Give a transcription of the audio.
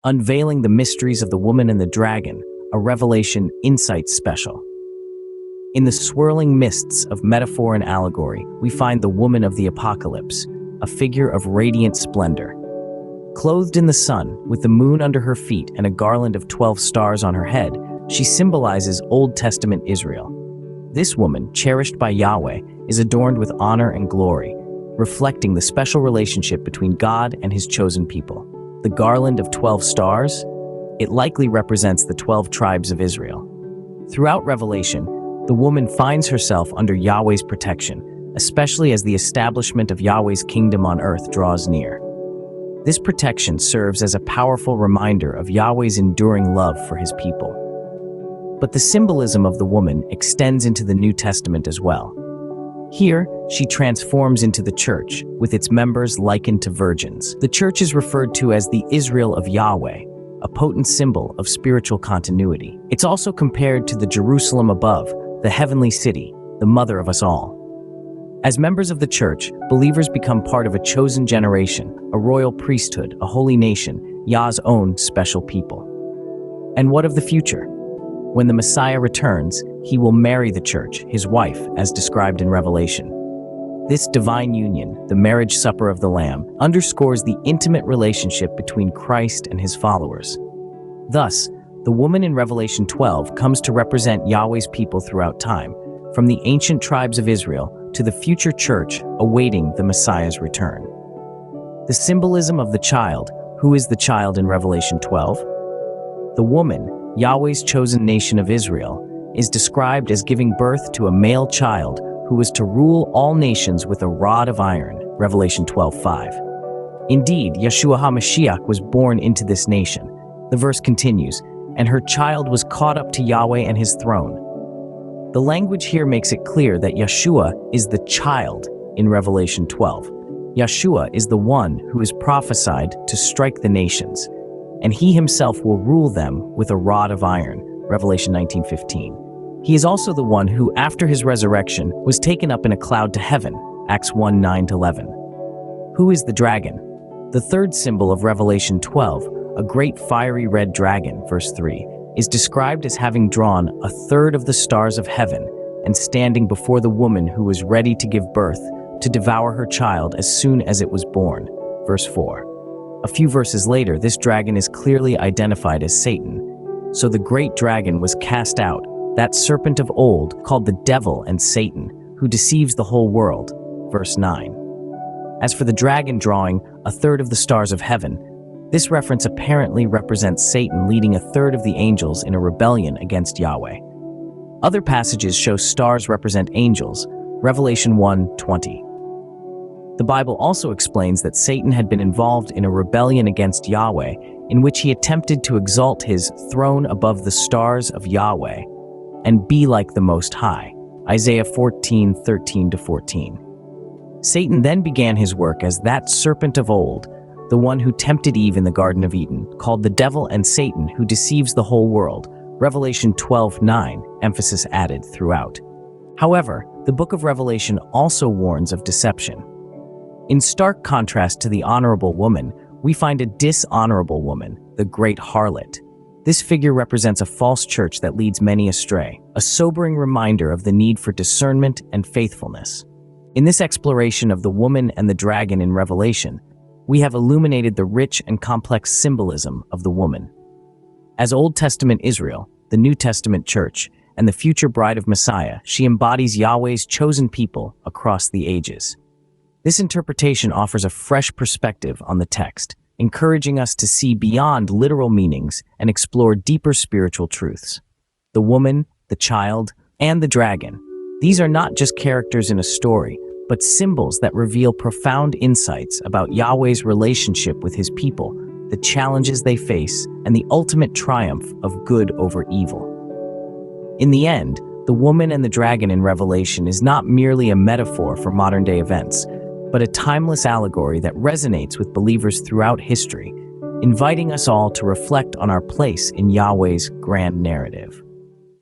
Unveiling the Mysteries of the Woman and the Dragon, a Revelation Insights special. In the swirling mists of metaphor and allegory, we find the woman of the apocalypse, a figure of radiant splendor. Clothed in the sun, with the moon under her feet and a garland of 12 stars on her head, she symbolizes Old Testament Israel. This woman, cherished by Yahweh, is adorned with honor and glory, reflecting the special relationship between God and his chosen people. The garland of 12 stars? It likely represents the 12 tribes of Israel. Throughout Revelation, the woman finds herself under Yahweh's protection, especially as the establishment of Yahweh's kingdom on earth draws near. This protection serves as a powerful reminder of Yahweh's enduring love for his people. But the symbolism of the woman extends into the New Testament as well. Here, she transforms into the church, with its members likened to virgins. The church is referred to as the Israel of Yahweh, a potent symbol of spiritual continuity. It's also compared to the Jerusalem above, the heavenly city, the mother of us all. As members of the church, believers become part of a chosen generation, a royal priesthood, a holy nation, Yah's own special people. And what of the future? When the Messiah returns, he will marry the church, his wife, as described in Revelation. This divine union, the marriage supper of the Lamb, underscores the intimate relationship between Christ and his followers. Thus, the woman in Revelation 12 comes to represent Yahweh's people throughout time, from the ancient tribes of Israel to the future church awaiting the Messiah's return. The symbolism of the child. Who is the child in Revelation 12? The woman, Yahweh's chosen nation of Israel, is described as giving birth to a male child who was to rule all nations with a rod of iron, Revelation 12:5. Indeed, Yeshua HaMashiach was born into this nation. The verse continues, and her child was caught up to Yahweh and his throne. The language here makes it clear that Yeshua is the child in Revelation 12. Yeshua is the one who is prophesied to strike the nations, and he himself will rule them with a rod of iron, Revelation 19:15. He is also the one who, after his resurrection, was taken up in a cloud to heaven, Acts 1:9-11. Who is the dragon? The third symbol of Revelation 12, a great fiery red dragon, verse 3, is described as having drawn a third of the stars of heaven and standing before the woman who was ready to give birth to devour her child as soon as it was born, verse 4. A few verses later, this dragon is clearly identified as Satan. So the great dragon was cast out, that serpent of old called the devil and Satan, who deceives the whole world, verse 9. As for the dragon drawing a third of the stars of heaven, this reference apparently represents Satan leading a third of the angels in a rebellion against Yahweh. Other passages show stars represent angels, Revelation 1:20. The Bible also explains that Satan had been involved in a rebellion against Yahweh in which he attempted to exalt his throne above the stars of Yahweh and be like the Most High, Isaiah 14:13-14. Satan then began his work as that serpent of old, the one who tempted Eve in the Garden of Eden, called the devil and Satan, who deceives the whole world, Revelation 12:9, emphasis added throughout. However, the book of Revelation also warns of deception. In stark contrast to the honorable woman, we find a dishonorable woman, the great harlot. This figure represents a false church that leads many astray, a sobering reminder of the need for discernment and faithfulness. In this exploration of the woman and the dragon in Revelation, we have illuminated the rich and complex symbolism of the woman. As Old Testament Israel, the New Testament church, and the future bride of Messiah, she embodies Yahweh's chosen people across the ages. This interpretation offers a fresh perspective on the text, encouraging us to see beyond literal meanings and explore deeper spiritual truths. The woman, the child, and the dragon. These are not just characters in a story, but symbols that reveal profound insights about Yahweh's relationship with his people, the challenges they face, and the ultimate triumph of good over evil. In the end, the woman and the dragon in Revelation is not merely a metaphor for modern-day events, but a timeless allegory that resonates with believers throughout history, inviting us all to reflect on our place in Yahweh's grand narrative.